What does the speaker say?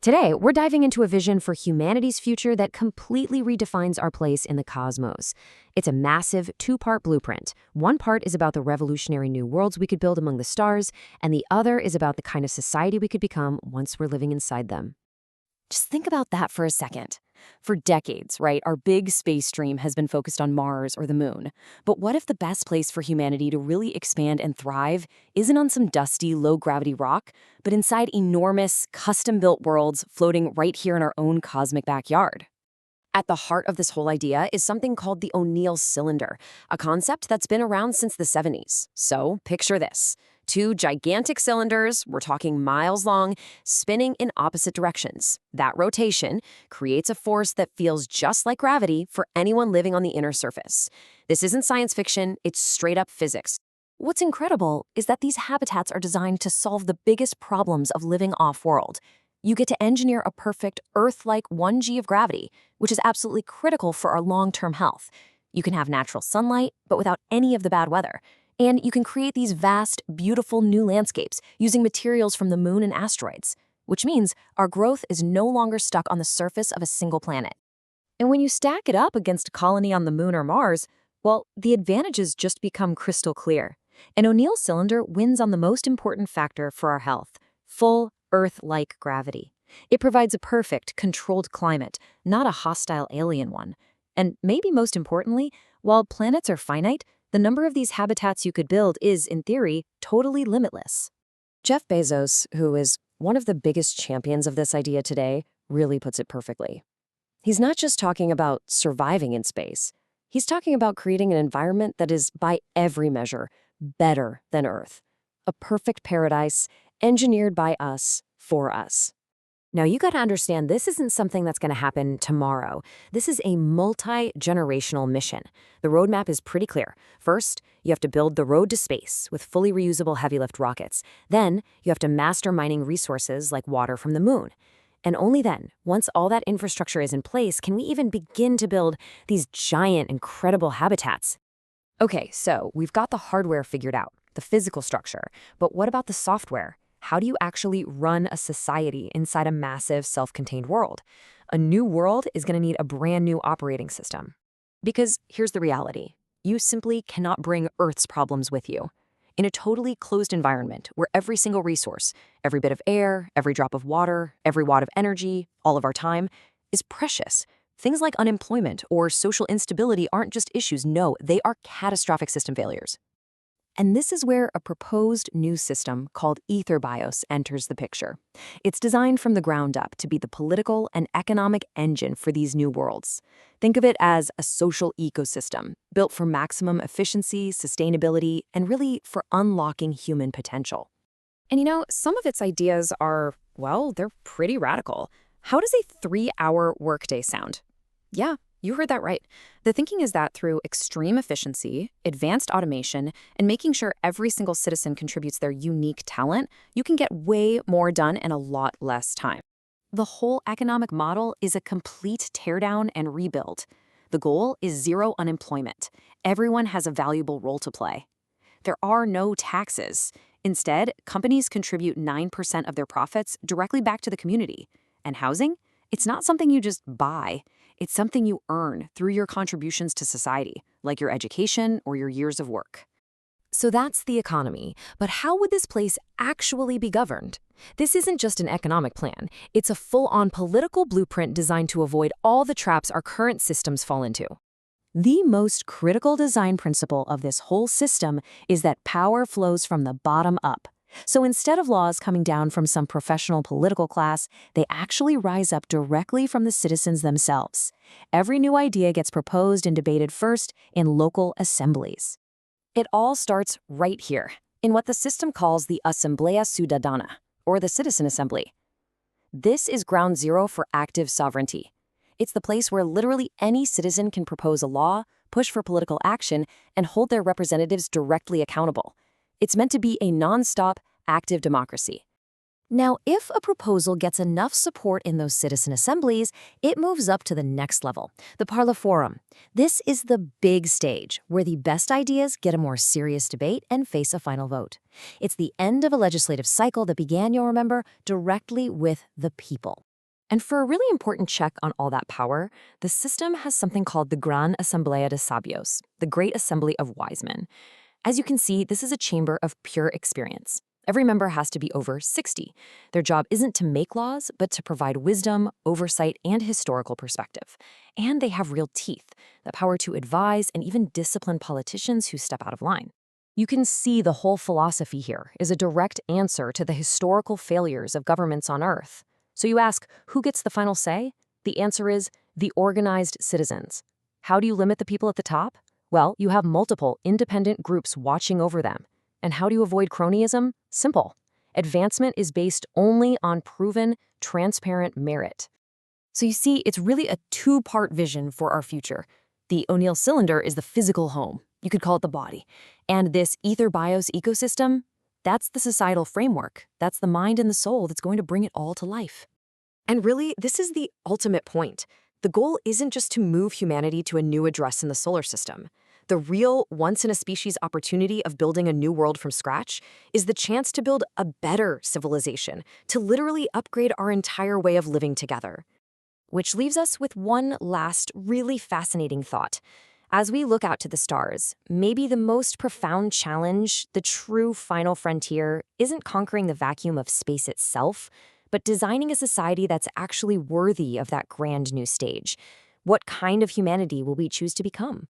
Today, we're diving into a vision for humanity's future that completely redefines our place in the cosmos. It's a massive two-part blueprint. One part is about the revolutionary new worlds we could build among the stars, and the other is about the kind of society we could become once we're living inside them. Just think about that for a second. For decades, right, our big space dream has been focused on Mars or the Moon. But what if the best place for humanity to really expand and thrive isn't on some dusty, low-gravity rock, but inside enormous, custom-built worlds floating right here in our own cosmic backyard? At the heart of this whole idea is something called the O'Neill cylinder, a concept that's been around since the 70s. So picture this. Two gigantic cylinders, we're talking miles long, spinning in opposite directions. That rotation creates a force that feels just like gravity for anyone living on the inner surface. This isn't science fiction, it's straight-up physics. What's incredible is that these habitats are designed to solve the biggest problems of living off-world. You get to engineer a perfect Earth-like 1G of gravity, which is absolutely critical for our long-term health. You can have natural sunlight, but without any of the bad weather. And you can create these vast, beautiful new landscapes using materials from the moon and asteroids, which means our growth is no longer stuck on the surface of a single planet. And when you stack it up against a colony on the moon or Mars, well, the advantages just become crystal clear. An O'Neill cylinder wins on the most important factor for our health: full Earth-like gravity. It provides a perfect, controlled climate, not a hostile alien one. And maybe most importantly, while planets are finite, the number of these habitats you could build is, in theory, totally limitless. Jeff Bezos, who is one of the biggest champions of this idea today, really puts it perfectly. He's not just talking about surviving in space. He's talking about creating an environment that is, by every measure, better than Earth. A perfect paradise, engineered by us, for us. Now, you got to understand, this isn't something that's going to happen tomorrow. This is a multi-generational mission. The roadmap is pretty clear. First, you have to build the road to space with fully reusable heavy-lift rockets. Then, you have to master mining resources like water from the moon. And only then, once all that infrastructure is in place, can we even begin to build these giant, incredible habitats. Okay, so we've got the hardware figured out, the physical structure. But what about the software? How do you actually run a society inside a massive, self-contained world? A new world is going to need a brand new operating system. Because here's the reality. You simply cannot bring Earth's problems with you. In a totally closed environment where every single resource, every bit of air, every drop of water, every watt of energy, all of our time, is precious. Things like unemployment or social instability aren't just issues, no, they are catastrophic system failures. And this is where a proposed new system called Etherbios enters the picture. It's designed from the ground up to be the political and economic engine for these new worlds. Think of it as a social ecosystem, built for maximum efficiency, sustainability, and really for unlocking human potential. And some of its ideas are, well, they're pretty radical. How does a 3-hour workday sound? Yeah, you heard that right. The thinking is that through extreme efficiency, advanced automation, and making sure every single citizen contributes their unique talent, you can get way more done in a lot less time. The whole economic model is a complete teardown and rebuild. The goal is zero unemployment. Everyone has a valuable role to play. There are no taxes. Instead, companies contribute 9% of their profits directly back to the community. And housing? It's not something you just buy. It's something you earn through your contributions to society, like your education or your years of work. So that's the economy. But how would this place actually be governed? This isn't just an economic plan. It's a full-on political blueprint designed to avoid all the traps our current systems fall into. The most critical design principle of this whole system is that power flows from the bottom up. So instead of laws coming down from some professional political class, they actually rise up directly from the citizens themselves. Every new idea gets proposed and debated first in local assemblies. It all starts right here, in what the system calls the Asamblea Ciudadana, or the Citizen Assembly. This is ground zero for active sovereignty. It's the place where literally any citizen can propose a law, push for political action, and hold their representatives directly accountable. It's meant to be a non-stop, active democracy. Now, if a proposal gets enough support in those citizen assemblies, it moves up to the next level, the Parlaforum. This is the big stage, where the best ideas get a more serious debate and face a final vote. It's the end of a legislative cycle that began, you'll remember, directly with the people. And for a really important check on all that power, the system has something called the Gran Asamblea de Sabios, the Great Assembly of Wise Men. As you can see, this is a chamber of pure experience. Every member has to be over 60. Their job isn't to make laws, but to provide wisdom, oversight, and historical perspective. And they have real teeth, the power to advise and even discipline politicians who step out of line. You can see the whole philosophy here is a direct answer to the historical failures of governments on Earth. So you ask, who gets the final say? The answer is the organized citizens. How do you limit the people at the top? Well, you have multiple independent groups watching over them. And how do you avoid cronyism? Simple. Advancement is based only on proven, transparent merit. So you see, it's really a two-part vision for our future. The O'Neill cylinder is the physical home. You could call it the body. And this Etherbios ecosystem, that's the societal framework. That's the mind and the soul that's going to bring it all to life. And really, this is the ultimate point. The goal isn't just to move humanity to a new address in the solar system. The real once-in-a-species opportunity of building a new world from scratch is the chance to build a better civilization, to literally upgrade our entire way of living together. Which leaves us with one last really fascinating thought. As we look out to the stars, maybe the most profound challenge, the true final frontier, isn't conquering the vacuum of space itself, but designing a society that's actually worthy of that grand new stage. What kind of humanity will we choose to become?